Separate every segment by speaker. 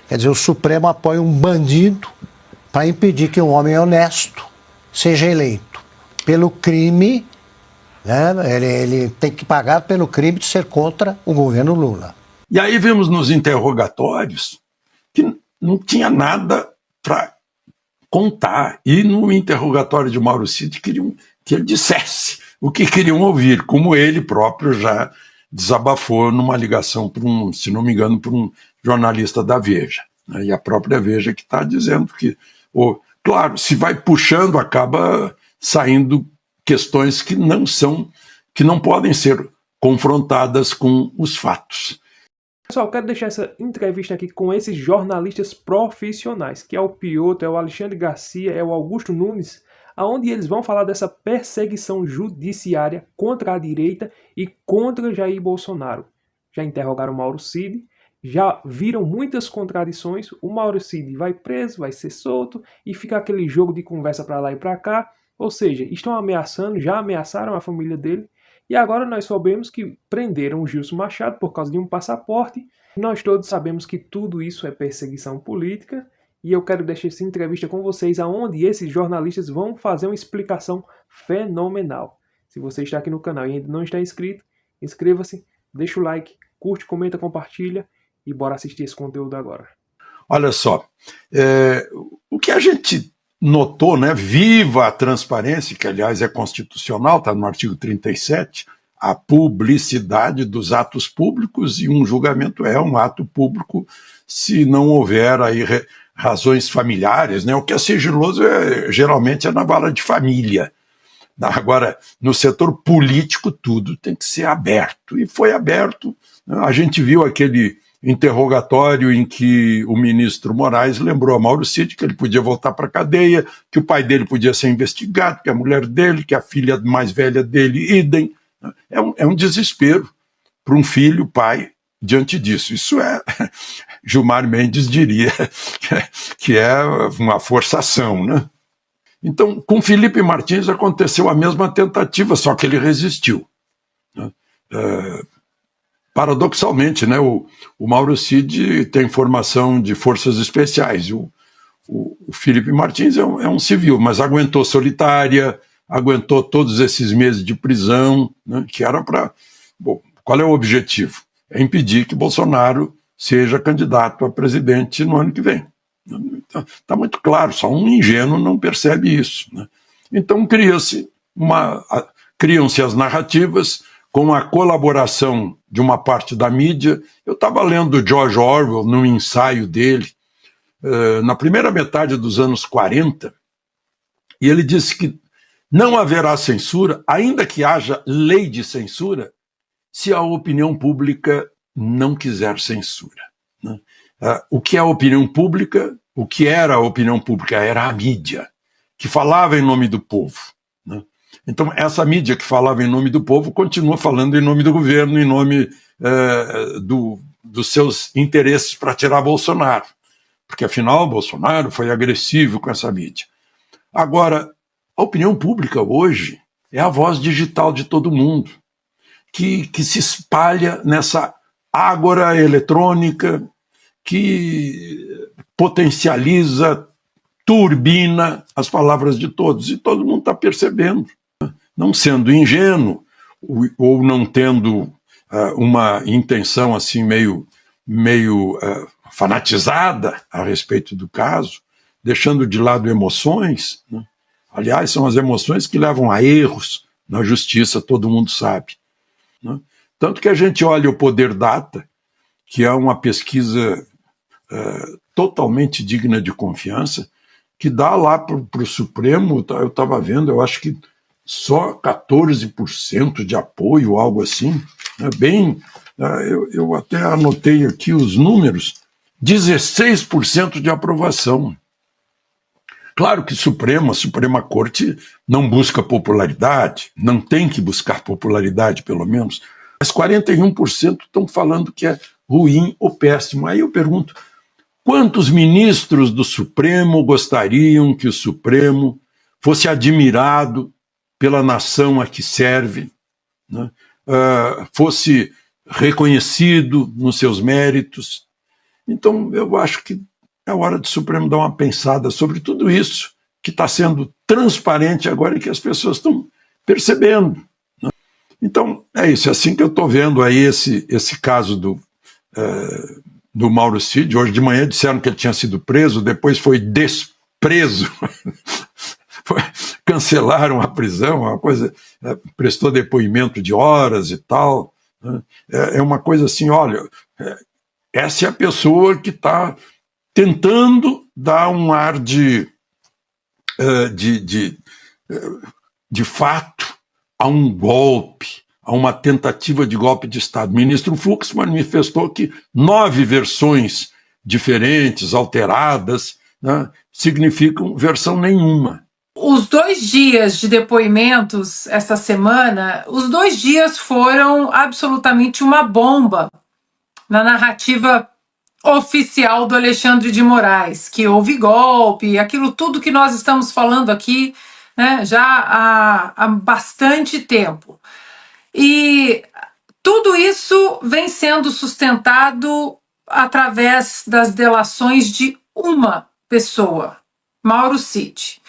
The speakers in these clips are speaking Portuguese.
Speaker 1: Quer dizer, o Supremo apoia um bandido para impedir que um homem honesto seja eleito. Pelo crime, né, ele tem que pagar pelo crime de ser contra o governo Lula.
Speaker 2: E aí vimos nos interrogatórios que não tinha nada para contar. E no interrogatório de Mauro Cid queriam que ele dissesse o que queriam ouvir, como ele próprio já desabafou numa ligação, se não me engano, para um jornalista da Veja. Né? E a própria Veja que está dizendo que, claro, se vai puxando, acaba saindo questões que não podem ser confrontadas com os fatos.
Speaker 3: Pessoal, quero deixar essa entrevista aqui com esses jornalistas profissionais, que é o Piotr, é o Alexandre Garcia, é o Augusto Nunes, onde eles vão falar dessa perseguição judiciária contra a direita e contra Jair Bolsonaro. Já interrogaram o Mauro Cid, já viram muitas contradições, o Mauro Cid vai preso, vai ser solto, e fica aquele jogo de conversa para lá e para cá, ou seja, estão ameaçando, já ameaçaram a família dele, e agora nós soubemos que prenderam o Gilson Machado por causa de um passaporte. Nós todos sabemos que tudo isso é perseguição política. E eu quero deixar essa entrevista com vocês, aonde esses jornalistas vão fazer uma explicação fenomenal. Se você está aqui no canal e ainda não está inscrito, inscreva-se, deixa o like, curte, comenta, compartilha e bora assistir esse conteúdo agora.
Speaker 2: Olha só, o que a gente notou, né, viva a transparência, que aliás é constitucional, está no artigo 37, a publicidade dos atos públicos, e um julgamento é um ato público se não houver aí razões familiares, né? O que é sigiloso geralmente é na vara de família. Agora, no setor político, tudo tem que ser aberto, e foi aberto. A gente viu aquele interrogatório em que o ministro Moraes lembrou a Mauro Cid que ele podia voltar para a cadeia, que o pai dele podia ser investigado, que a mulher dele, que a filha mais velha dele, idem. É um desespero para um filho, pai, diante disso. Isso Gilmar Mendes diria que é uma forçação, né? Então, com Felipe Martins aconteceu a mesma tentativa, só que ele resistiu. Né? Paradoxalmente, né, o Mauro Cid tem formação de forças especiais, o Felipe Martins é um civil, mas aguentou solitária, aguentou todos esses meses de prisão, né, que era para... Bom, qual é o objetivo? É impedir que Bolsonaro seja candidato a presidente no ano que vem. Está muito claro, só um ingênuo não percebe isso. Né? Então criam-se as narrativas com a colaboração de uma parte da mídia. Eu estava lendo George Orwell num ensaio dele, na primeira metade dos anos 40, e ele disse que não haverá censura, ainda que haja lei de censura, se a opinião pública não quiser censura. Né? O que é a opinião pública? O que era a opinião pública? Era a mídia, que falava em nome do povo. Né? Então, essa mídia que falava em nome do povo continua falando em nome do governo, em nome dos seus interesses para tirar Bolsonaro. Porque, afinal, Bolsonaro foi agressivo com essa mídia. Agora, a opinião pública hoje é a voz digital de todo mundo, que se espalha nessa ágora eletrônica, que potencializa, turbina as palavras de todos, e todo mundo está percebendo. Não sendo ingênuo, ou não tendo uma intenção assim meio fanatizada a respeito do caso, deixando de lado emoções, né? Aliás, são as emoções que levam a erros na justiça, todo mundo sabe. Né? Tanto que a gente olha o Poder Data, que é uma pesquisa totalmente digna de confiança, que dá lá para o Supremo, eu estava vendo, eu acho que só 14% de apoio, algo assim. Eu até anotei aqui os números, 16% de aprovação. Claro que a Suprema Corte não busca popularidade, não tem que buscar popularidade, pelo menos, mas 41% estão falando que é ruim ou péssimo. Aí eu pergunto, quantos ministros do Supremo gostariam que o Supremo fosse admirado pela nação a que serve, né? Fosse reconhecido nos seus méritos? Então, eu acho que é hora do Supremo dar uma pensada sobre tudo isso, que está sendo transparente agora e que as pessoas estão percebendo. Né? Então, é isso, é assim que eu estou vendo aí esse caso do Mauro Cid. Hoje de manhã disseram que ele tinha sido preso, depois foi despreso, cancelaram a prisão, uma coisa, prestou depoimento de horas e tal. Né? É uma coisa assim, olha, essa é a pessoa que está tentando dar um ar de fato a um golpe, a uma tentativa de golpe de Estado. O ministro Fux manifestou que 9 versões diferentes, alteradas, né, significam versão nenhuma.
Speaker 4: Os 2 dias de depoimentos essa semana, os 2 dias foram absolutamente uma bomba na narrativa oficial do Alexandre de Moraes, que houve golpe, aquilo tudo que nós estamos falando aqui, né, já há bastante tempo. E tudo isso vem sendo sustentado através das delações de uma pessoa, Mauro Cid.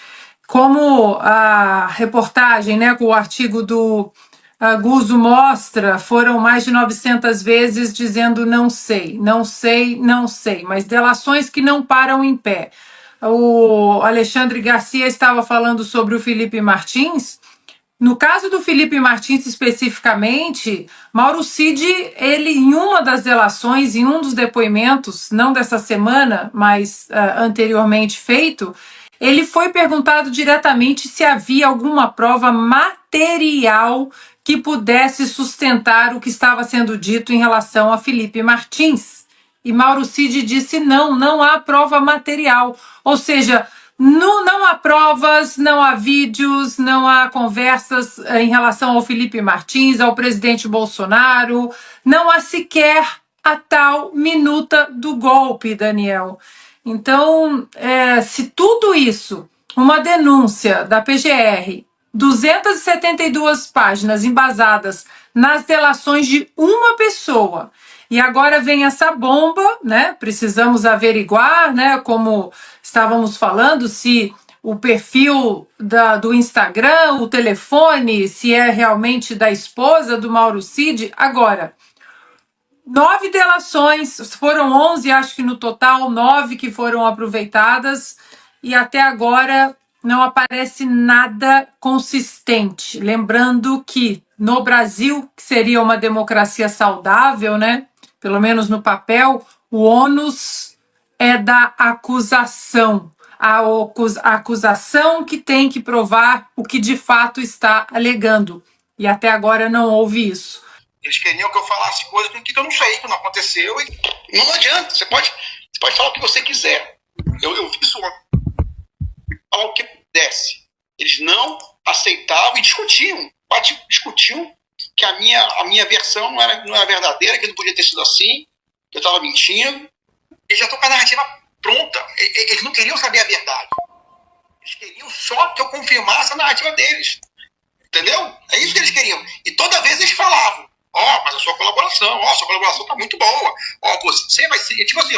Speaker 4: Como a reportagem, né, com o artigo do Guzzo mostra, foram mais de 900 vezes dizendo não sei, não sei, não sei, mas delações que não param em pé. O Alexandre Garcia estava falando sobre o Felipe Martins. No caso do Felipe Martins especificamente, Mauro Cid, ele em uma das delações, em um dos depoimentos, não dessa semana, mas anteriormente feito, ele foi perguntado diretamente se havia alguma prova material que pudesse sustentar o que estava sendo dito em relação a Felipe Martins. E Mauro Cid disse não há prova material. Ou seja, não há provas, não há vídeos, não há conversas em relação ao Felipe Martins, ao presidente Bolsonaro, não há sequer a tal minuta do golpe, Daniel. Então, se tudo isso, uma denúncia da PGR, 272 páginas embasadas nas delações de uma pessoa, e agora vem essa bomba, né? Precisamos averiguar, né? Como estávamos falando, se o perfil do Instagram, o telefone, se é realmente da esposa do Mauro Cid. Agora, 9 delações, foram 11, acho que no total, 9 que foram aproveitadas, e até agora não aparece nada consistente. Lembrando que no Brasil, que seria uma democracia saudável, né? Pelo menos no papel, o ônus é da acusação. A acusação que tem que provar o que de fato está alegando. E até agora não houve isso.
Speaker 5: Eles queriam que eu falasse coisas que eu não sei, que não aconteceu. E não adianta, você pode falar o que você quiser. Eu vi isso ontem. Falar o que pudesse. Eles não aceitavam e discutiam que a minha versão não era verdadeira, que não podia ter sido assim, que eu estava mentindo. Eles já estão com a narrativa pronta. Eles não queriam saber a verdade. Eles queriam só que eu confirmasse a narrativa deles. Entendeu? É isso que eles queriam. E toda vez eles falavam, mas a sua colaboração tá muito boa. Você vai ser, tipo assim,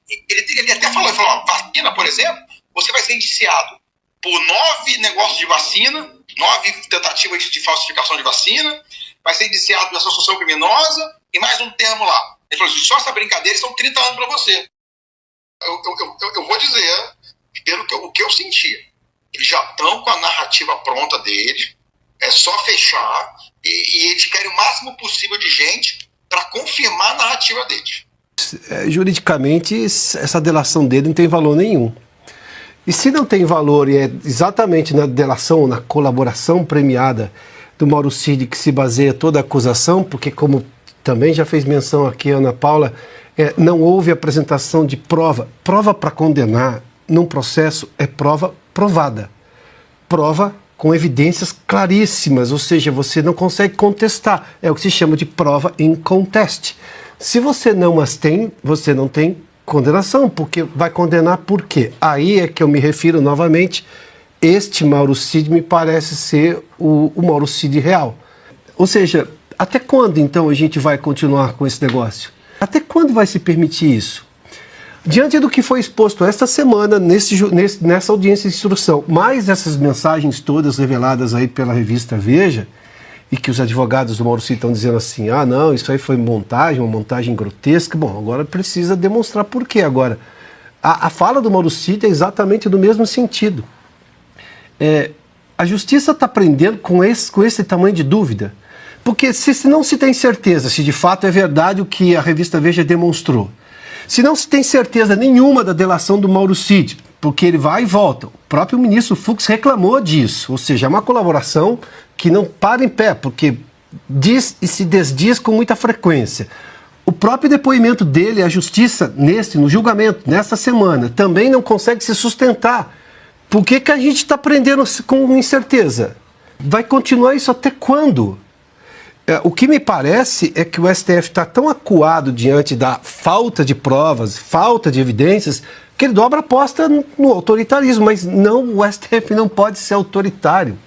Speaker 5: ele até falou, vacina, por exemplo, você vai ser indiciado por 9 negócios de vacina, 9 tentativas de falsificação de vacina, vai ser indiciado por associação criminosa e mais um termo lá. Ele falou assim, só essa brincadeira são 30 anos para você. Eu vou dizer, pelo o que eu senti, eles já estão com a narrativa pronta deles, é só fechar e eles querem o máximo possível de gente para confirmar a narrativa deles.
Speaker 6: Juridicamente, essa delação dele não tem valor nenhum. E se não tem valor e é exatamente na delação, na colaboração premiada do Mauro Cid que se baseia toda a acusação, porque como também já fez menção aqui a Ana Paula, não houve apresentação de prova. Prova para condenar num processo é prova provada. Prova com evidências claríssimas, ou seja, você não consegue contestar. É o que se chama de prova in contest. Se você não as tem, você não tem condenação, porque vai condenar por quê? Aí é que eu me refiro novamente, este Mauro Cid me parece ser o Mauro Cid real. Ou seja, até quando então a gente vai continuar com esse negócio? Até quando vai se permitir isso? Diante do que foi exposto esta semana nessa audiência de instrução, mais essas mensagens todas reveladas aí pela revista Veja, e que os advogados do Mauro Cid estão dizendo assim, ah não, isso aí foi montagem, uma montagem grotesca, bom, agora precisa demonstrar por quê agora. A fala do Mauro Cid é exatamente do mesmo sentido. A justiça está prendendo com esse tamanho de dúvida, porque se não se tem certeza se de fato é verdade o que a revista Veja demonstrou, se não se tem certeza nenhuma da delação do Mauro Cid, porque ele vai e volta, o próprio ministro Fux reclamou disso, ou seja, é uma colaboração que não para em pé, porque diz e se desdiz com muita frequência. O próprio depoimento dele, a justiça, no julgamento, nesta semana, também não consegue se sustentar. Por que a gente está prendendo com incerteza? Vai continuar isso até quando? O que me parece é que o STF está tão acuado diante da falta de provas, falta de evidências, que ele dobra a aposta no autoritarismo, mas não, o STF não pode ser autoritário.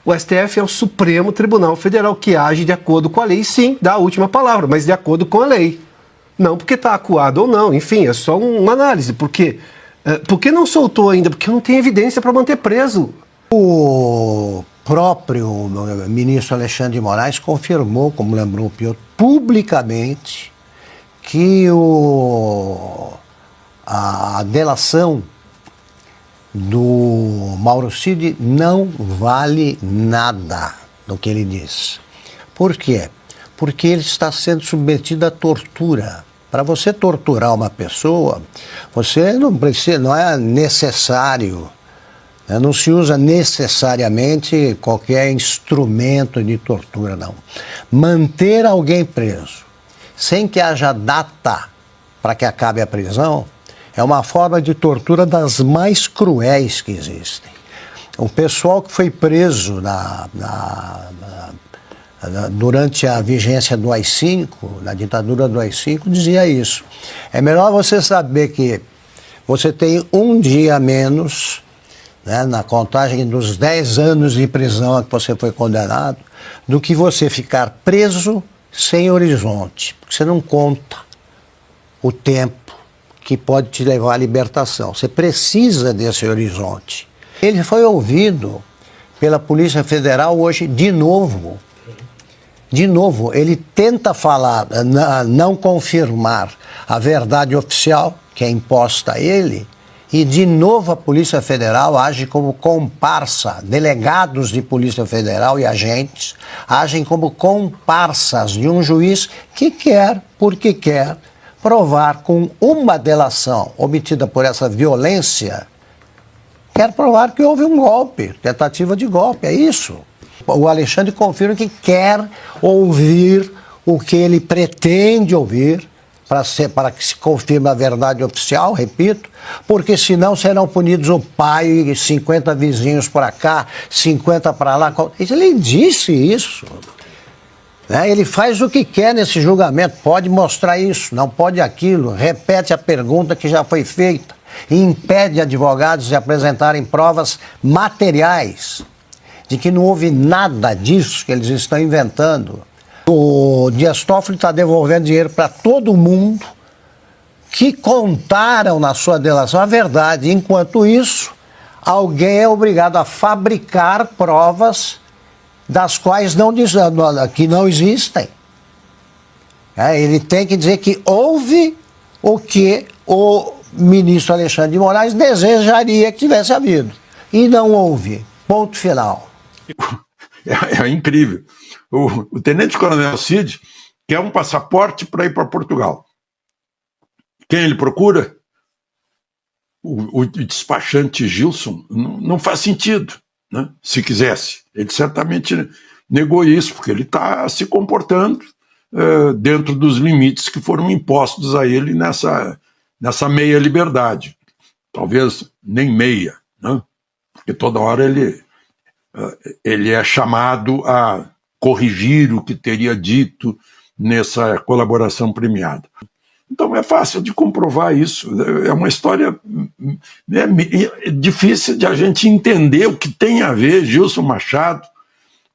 Speaker 6: O STF é o Supremo Tribunal Federal que age de acordo com a lei, sim, dá a última palavra, mas de acordo com a lei. Não porque está acuado ou não, enfim, é só uma análise. Por que não soltou ainda? Porque não tem evidência para manter preso.
Speaker 1: O próprio ministro Alexandre de Moraes confirmou, como lembrou o Piotr, publicamente que a delação do Mauro Cid não vale nada do que ele diz. Por quê? Porque ele está sendo submetido à tortura. Para você torturar uma pessoa, você não é necessário, não se usa necessariamente qualquer instrumento de tortura, não. Manter alguém preso sem que haja data para que acabe a prisão é uma forma de tortura das mais cruéis que existem. O pessoal que foi preso durante a vigência do AI-5, na ditadura do AI-5, dizia isso. É melhor você saber que você tem um dia a menos, né, na contagem dos 10 anos de prisão a que você foi condenado, do que você ficar preso sem horizonte. Porque você não conta o tempo que pode te levar à libertação. Você precisa desse horizonte. Ele foi ouvido pela Polícia Federal hoje de novo. De novo, ele tenta falar, não confirmar a verdade oficial que é imposta a ele, e de novo a Polícia Federal age como comparsa. Delegados de Polícia Federal e agentes agem como comparsas de um juiz que quer, porque quer, provar com uma delação obtida por essa violência, quer provar que houve um golpe, tentativa de golpe, é isso. O Alexandre confirma que quer ouvir o que ele pretende ouvir, para que se confirme a verdade oficial, repito, porque senão serão punidos o pai e 50 vizinhos para cá, 50 para lá. Ele disse isso. Ele faz o que quer nesse julgamento, pode mostrar isso, não pode aquilo, repete a pergunta que já foi feita e impede advogados de apresentarem provas materiais de que não houve nada disso que eles estão inventando. O Dias Toffoli está devolvendo dinheiro para todo mundo que contaram na sua delação a verdade. Enquanto isso, alguém é obrigado a fabricar provas das quais que não existem. Ele tem que dizer que houve o que o ministro Alexandre de Moraes desejaria que tivesse havido. E não houve. Ponto final.
Speaker 2: É incrível. O tenente-coronel Cid quer um passaporte para ir para Portugal. Quem ele procura? O despachante Gilson. Não faz sentido, né? Se quisesse. Ele certamente negou isso, porque ele está se comportando dentro dos limites que foram impostos a ele nessa meia liberdade. Talvez nem meia, né? Porque toda hora ele é chamado a corrigir o que teria dito nessa colaboração premiada. Então é fácil de comprovar isso. É uma história difícil de a gente entender o que tem a ver Gilson Machado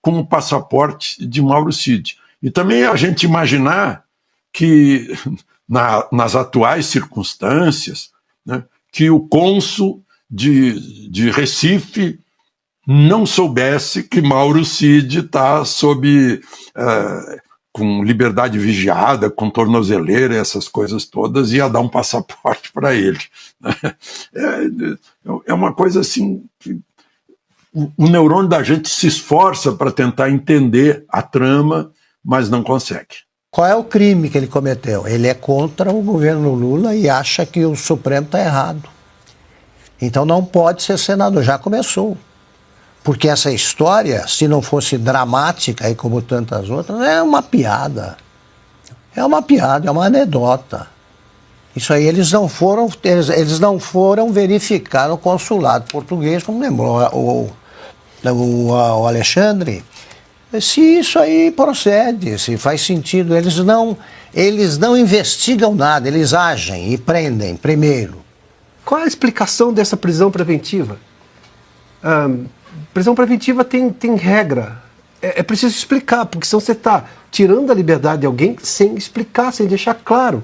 Speaker 2: com o passaporte de Mauro Cid. E também a gente imaginar que nas atuais circunstâncias, né, que o cônsul de Recife não soubesse que Mauro Cid está com liberdade vigiada, com tornozeleira, essas coisas todas, ia dar um passaporte para ele. É uma coisa assim que o neurônio da gente se esforça para tentar entender a trama, mas não consegue.
Speaker 1: Qual é o crime que ele cometeu? Ele é contra o governo Lula e acha que o Supremo está errado. Então não pode ser senador, já começou. Porque essa história, se não fosse dramática, aí como tantas outras, é uma piada. É uma piada, é uma anedota. Isso aí eles não foram verificar no consulado português, como lembrou o Alexandre, se isso aí procede, se faz sentido. Eles não investigam nada, eles agem e prendem primeiro.
Speaker 6: Qual é a explicação dessa prisão preventiva? Prisão preventiva tem regra. É preciso explicar, porque senão você está tirando a liberdade de alguém sem explicar, sem deixar claro.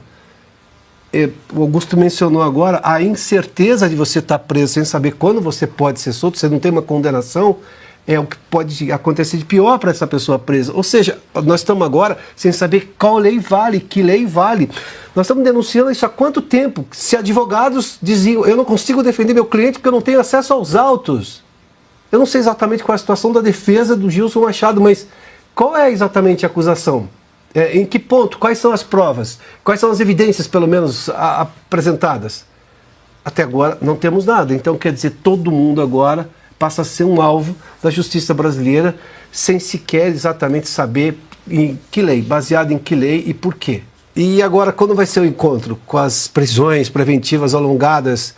Speaker 6: O Augusto mencionou agora a incerteza de você estar preso sem saber quando você pode ser solto, você não tem uma condenação, é o que pode acontecer de pior para essa pessoa presa. Ou seja, nós estamos agora sem saber qual lei vale, que lei vale. Nós estamos denunciando isso há quanto tempo? Se advogados diziam, eu não consigo defender meu cliente porque eu não tenho acesso aos autos. Eu não sei exatamente qual é a situação da defesa do Gilson Machado, mas qual é exatamente a acusação? Em que ponto? Quais são as provas? Quais são as evidências, pelo menos, apresentadas? Até agora não temos nada. Então, quer dizer, todo mundo agora passa a ser um alvo da justiça brasileira sem sequer exatamente saber em que lei, baseado em que lei e por quê. E agora, quando vai ser o encontro com as prisões preventivas alongadas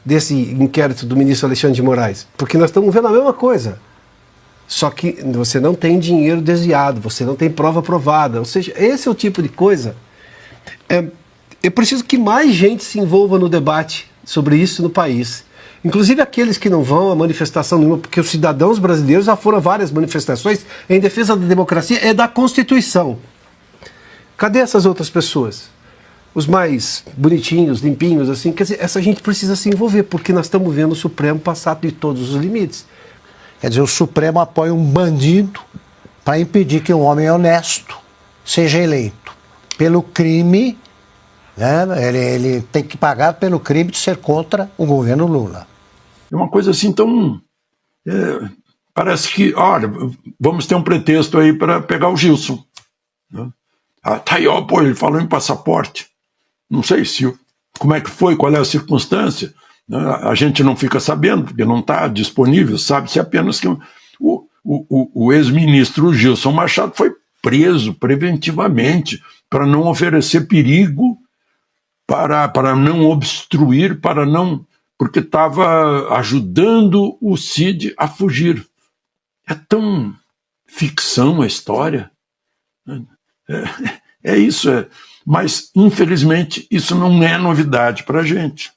Speaker 6: desse inquérito do ministro Alexandre de Moraes? Porque nós estamos vendo a mesma coisa. Só que você não tem dinheiro desviado, você não tem prova provada. Ou seja, esse é o tipo de coisa. É preciso que mais gente se envolva no debate sobre isso no país. Inclusive aqueles que não vão a manifestação nenhuma, porque os cidadãos brasileiros já foram a várias manifestações em defesa da democracia e da Constituição. Cadê essas outras pessoas? Os mais bonitinhos, limpinhos, assim. Quer dizer, essa gente precisa se envolver, porque nós estamos vendo o Supremo passar de todos os limites.
Speaker 1: Quer dizer, o Supremo apoia um bandido para impedir que um homem honesto seja eleito. Pelo crime, né, ele tem que pagar pelo crime de ser contra o governo Lula.
Speaker 2: É uma coisa assim tão... parece que, olha, vamos ter um pretexto aí para pegar o Gilson. Né? Tá aí, ó, pô, ele falou em passaporte. Não sei como é que foi, qual é a circunstância. A gente não fica sabendo, porque não está disponível, sabe-se apenas que o ex-ministro Gilson Machado foi preso preventivamente para não oferecer perigo, para não obstruir, porque estava ajudando o Cid a fugir. É tão ficção a história. É isso, mas infelizmente isso não é novidade para a gente,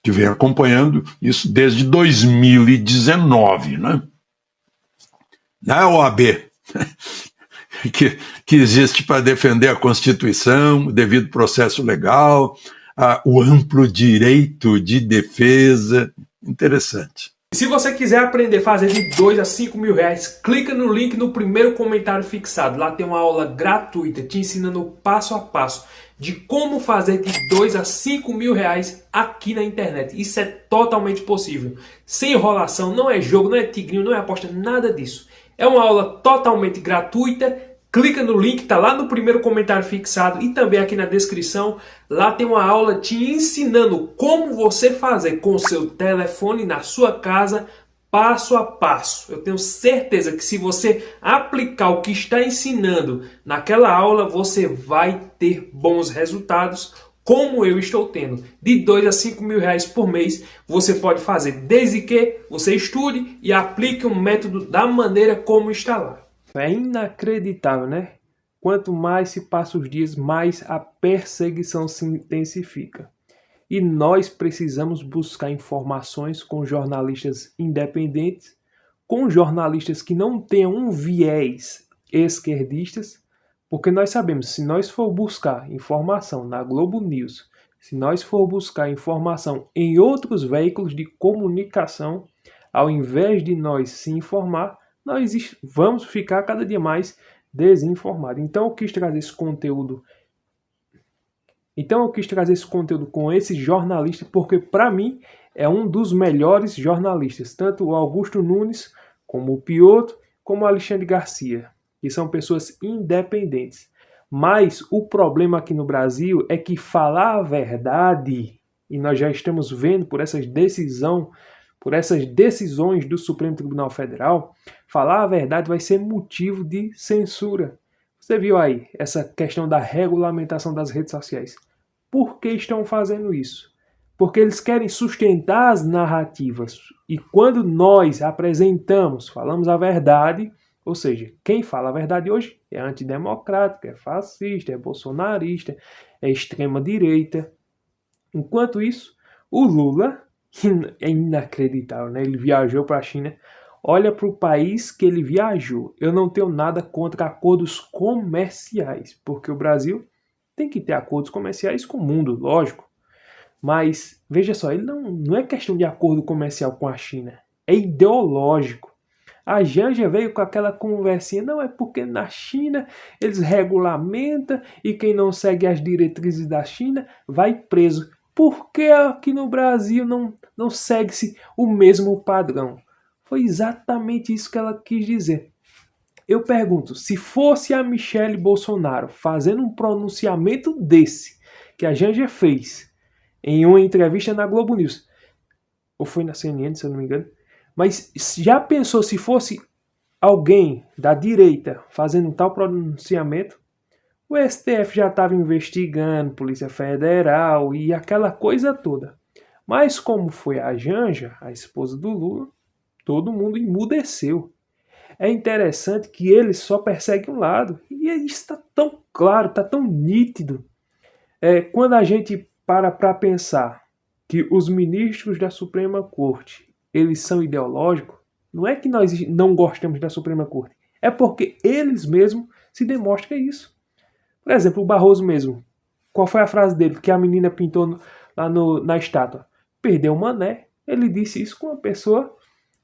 Speaker 2: que vem acompanhando isso desde 2019, né? Na OAB, que existe para defender a Constituição, o devido processo legal, o amplo direito de defesa. Interessante.
Speaker 3: Se você quiser aprender a fazer de 2 a 5 mil reais, clica no link no primeiro comentário fixado. Lá tem uma aula gratuita te ensinando passo a passo de como fazer de 2 a 5 mil reais aqui na internet. Isso é totalmente possível. Sem enrolação, não é jogo, não é tigrinho, não é aposta, nada disso. É uma aula totalmente gratuita. Clica no link, tá lá no primeiro comentário fixado e também aqui na descrição. Lá tem uma aula te ensinando como você fazer com o seu telefone na sua casa, passo a passo. Eu tenho certeza que se você aplicar o que está ensinando naquela aula, você vai ter bons resultados, como eu estou tendo. De 2 a 5 mil reais por mês, você pode fazer desde que você estude e aplique o método da maneira como está lá. É inacreditável, né? Quanto mais se passam os dias, mais a perseguição se intensifica. E nós precisamos buscar informações com jornalistas independentes, com jornalistas que não tenham um viés esquerdistas, Porque nós sabemos, se nós for buscar informação na Globo News, se nós for buscar informação em outros veículos de comunicação, ao invés de nós se informar, nós vamos ficar cada dia mais desinformados. Então eu quis trazer esse conteúdo. Com esse jornalista, porque para mim é um dos melhores jornalistas, tanto o Augusto Nunes, como o Piotr, como o Alexandre Garcia, que são pessoas independentes. Mas o problema aqui no Brasil é que falar a verdade, e nós já estamos vendo por essas decisões do Supremo Tribunal Federal, falar a verdade vai ser motivo de censura. Você viu aí essa questão da regulamentação das redes sociais. Por que estão fazendo isso? Porque eles querem sustentar as narrativas. E quando nós falamos a verdade, ou seja, quem fala a verdade hoje é antidemocrático, é fascista, é bolsonarista, é extrema-direita. Enquanto isso, o Lula, é inacreditável, né? Ele viajou para a China. Olha para o país que ele viajou. Eu não tenho nada contra acordos comerciais, porque o Brasil tem que ter acordos comerciais com o mundo, lógico. Mas, veja só, ele não é questão de acordo comercial com a China, é ideológico. A Janja veio com aquela conversinha, não é porque na China eles regulamentam e quem não segue as diretrizes da China vai preso. Por que aqui no Brasil não segue-se o mesmo padrão? Foi exatamente isso que ela quis dizer. Eu pergunto, se fosse a Michelle Bolsonaro fazendo um pronunciamento desse, que a Janja fez em uma entrevista na Globo News, ou foi na CNN, se eu não me engano, mas já pensou se fosse alguém da direita fazendo um tal pronunciamento? O STF já estava investigando, Polícia Federal e aquela coisa toda. Mas como foi a Janja, a esposa do Lula, todo mundo emudeceu. É interessante que ele só persegue um lado. E isso está tão claro, está tão nítido. Quando a gente para pensar que os ministros da Suprema Corte, eles são ideológicos, não é que nós não gostamos da Suprema Corte, é porque eles mesmos se demonstram isso. Por exemplo, o Barroso mesmo. Qual foi a frase dele que a menina pintou lá na estátua? Perdeu o mané. Ele disse isso com uma pessoa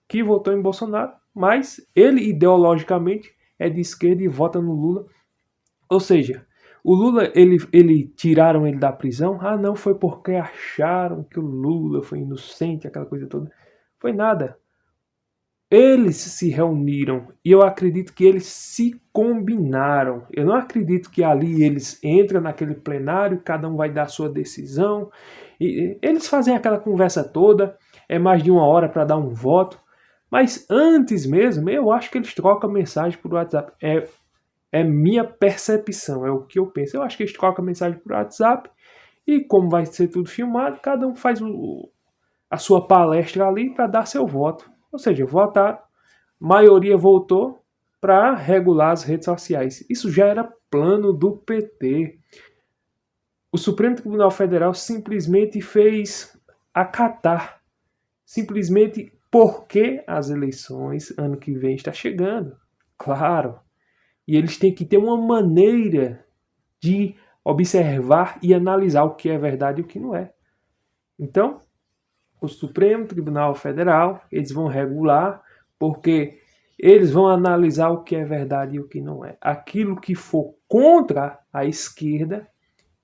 Speaker 3: que votou em Bolsonaro, mas ele ideologicamente é de esquerda e vota no Lula. Ou seja, o Lula, ele tiraram ele da prisão. Ah, não, foi porque acharam que o Lula foi inocente, aquela coisa toda. Foi nada. Eles se reuniram e eu acredito que eles se combinaram. Eu não acredito que ali eles entram naquele plenário, cada um vai dar a sua decisão. E eles fazem aquela conversa toda, é mais de 1 hora para dar um voto. Mas antes mesmo, eu acho que eles trocam mensagem por WhatsApp. É minha percepção, é o que eu penso. Eu acho que eles trocam mensagem por WhatsApp e como vai ser tudo filmado, cada um faz a sua palestra ali para dar seu voto. Ou seja, votaram, maioria votou para regular as redes sociais. Isso já era plano do PT. O Supremo Tribunal Federal simplesmente fez acatar. Simplesmente porque as eleições ano que vem está chegando. Claro. E eles têm que ter uma maneira de observar e analisar o que é verdade e o que não é. Então, o Supremo Tribunal Federal, eles vão regular, porque eles vão analisar o que é verdade e o que não é. Aquilo que for contra a esquerda,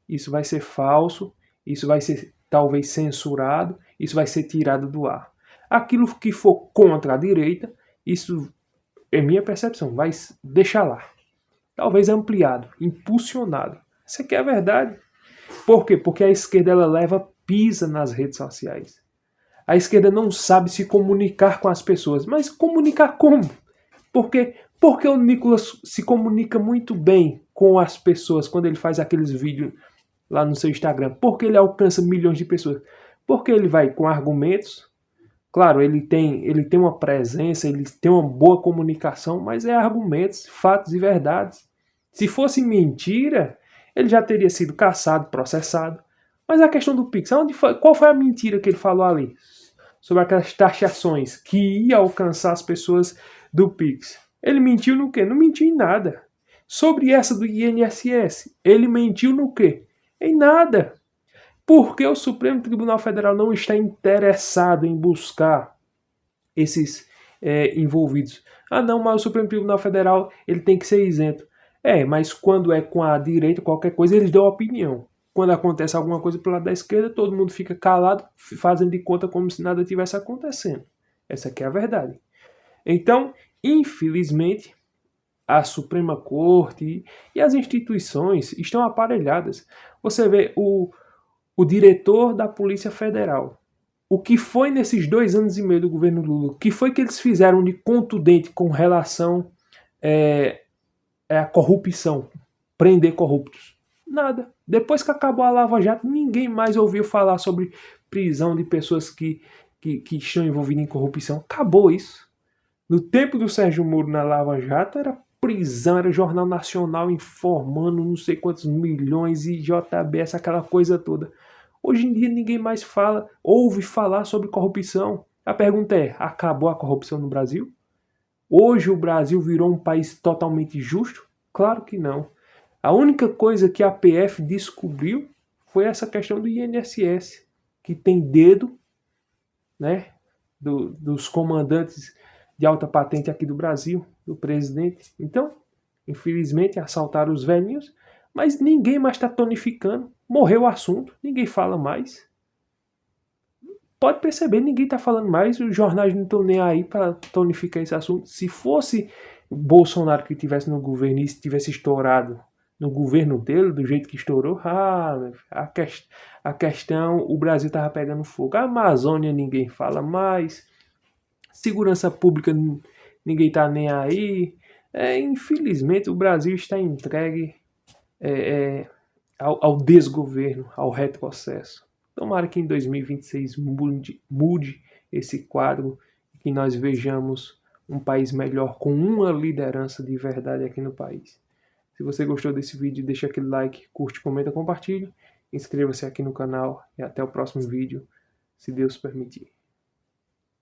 Speaker 3: isso vai ser falso, isso vai ser talvez censurado, isso vai ser tirado do ar. Aquilo que for contra a direita, isso é minha percepção, vai deixar lá. Talvez ampliado, impulsionado. Isso aqui é a verdade. Por quê? Porque a esquerda ela pisa nas redes sociais. A esquerda não sabe se comunicar com as pessoas. Mas comunicar como? Porque o Nicolas se comunica muito bem com as pessoas quando ele faz aqueles vídeos lá no seu Instagram. Porque ele alcança milhões de pessoas. Porque ele vai com argumentos. Claro, ele tem uma presença, ele tem uma boa comunicação, mas é argumentos, fatos e verdades. Se fosse mentira, ele já teria sido caçado, processado. Mas a questão do Pix, qual foi a mentira que ele falou ali? Sobre aquelas taxações que ia alcançar as pessoas do Pix. Ele mentiu no quê? Não mentiu em nada. Sobre essa do INSS, ele mentiu no quê? Em nada. Porque o Supremo Tribunal Federal não está interessado em buscar esses envolvidos. Ah não, mas o Supremo Tribunal Federal ele tem que ser isento. Mas quando é com a direita, qualquer coisa, eles dão opinião. Quando acontece alguma coisa pelo lado da esquerda, todo mundo fica calado, fazendo de conta como se nada tivesse acontecendo. Essa aqui é a verdade. Então, infelizmente, a Suprema Corte e as instituições estão aparelhadas. Você vê o diretor da Polícia Federal. O que foi nesses 2 anos e meio do governo Lula? O que foi que eles fizeram de contundente com relação à corrupção? Prender corruptos? Nada. Depois que acabou a Lava Jato, ninguém mais ouviu falar sobre prisão de pessoas que estão envolvidas em corrupção. Acabou isso. No tempo do Sérgio Moro na Lava Jato, era prisão, era Jornal Nacional informando não sei quantos milhões e JBS, aquela coisa toda. Hoje em dia ninguém mais ouve falar sobre corrupção. A pergunta é, acabou a corrupção no Brasil? Hoje o Brasil virou um país totalmente justo? Claro que não. A única coisa que a PF descobriu foi essa questão do INSS, que tem dedo, né, dos comandantes de alta patente aqui do Brasil, do presidente. Então, infelizmente, assaltaram os velhinhos, mas ninguém mais está tonificando. Morreu o assunto, ninguém fala mais. Pode perceber, ninguém está falando mais, os jornais não estão nem aí para tonificar esse assunto. Se fosse o Bolsonaro que estivesse no governo e tivesse estourado no governo dele, do jeito que estourou, a questão, o Brasil estava pegando fogo. A Amazônia ninguém fala mais, segurança pública ninguém está nem aí. Infelizmente o Brasil está entregue ao desgoverno, ao retrocesso. Tomara que em 2026 mude esse quadro e que nós vejamos um país melhor com uma liderança de verdade aqui no país. Se você gostou desse vídeo, deixa aquele like, curte, comenta, compartilha. Inscreva-se aqui no canal e até o próximo vídeo, se Deus permitir.